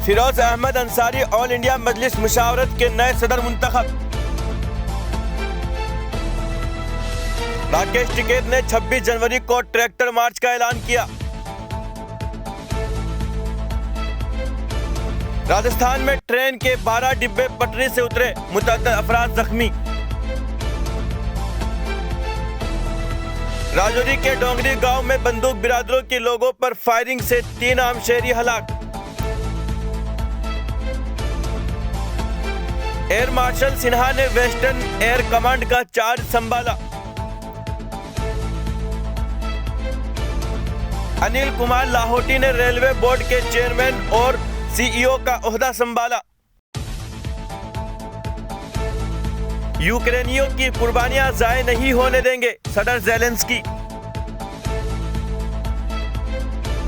Firoz Ahmad Ansari all India मजलिस मुशावरत के नए सदर मुंतखब। राकेश टिकैत ने 26 जनवरी को ट्रैक्टर मार्च का ऐलान किया। राजस्थान में ट्रेन के 12 डिब्बे पटरी से उतरे, मुतअद्दिद अफराद जख्मी। राजौरी के डोंगरी गांव में बंदूक बिरादरों के लोगों पर फायरिंग से 3 आम शहरी हलाक। एयर मार्शल सिन्हा ने वेस्टर्न एयर कमांड का चार्ज संभाला। अनिल कुमार लाहौटी ने रेलवे बोर्ड के चेयरमैन और सीईओ का ओहदा संभाला। यूक्रेनियों की कुर्बानियां जाया नहीं होने देंगे, सदर ज़ेलेंस्की।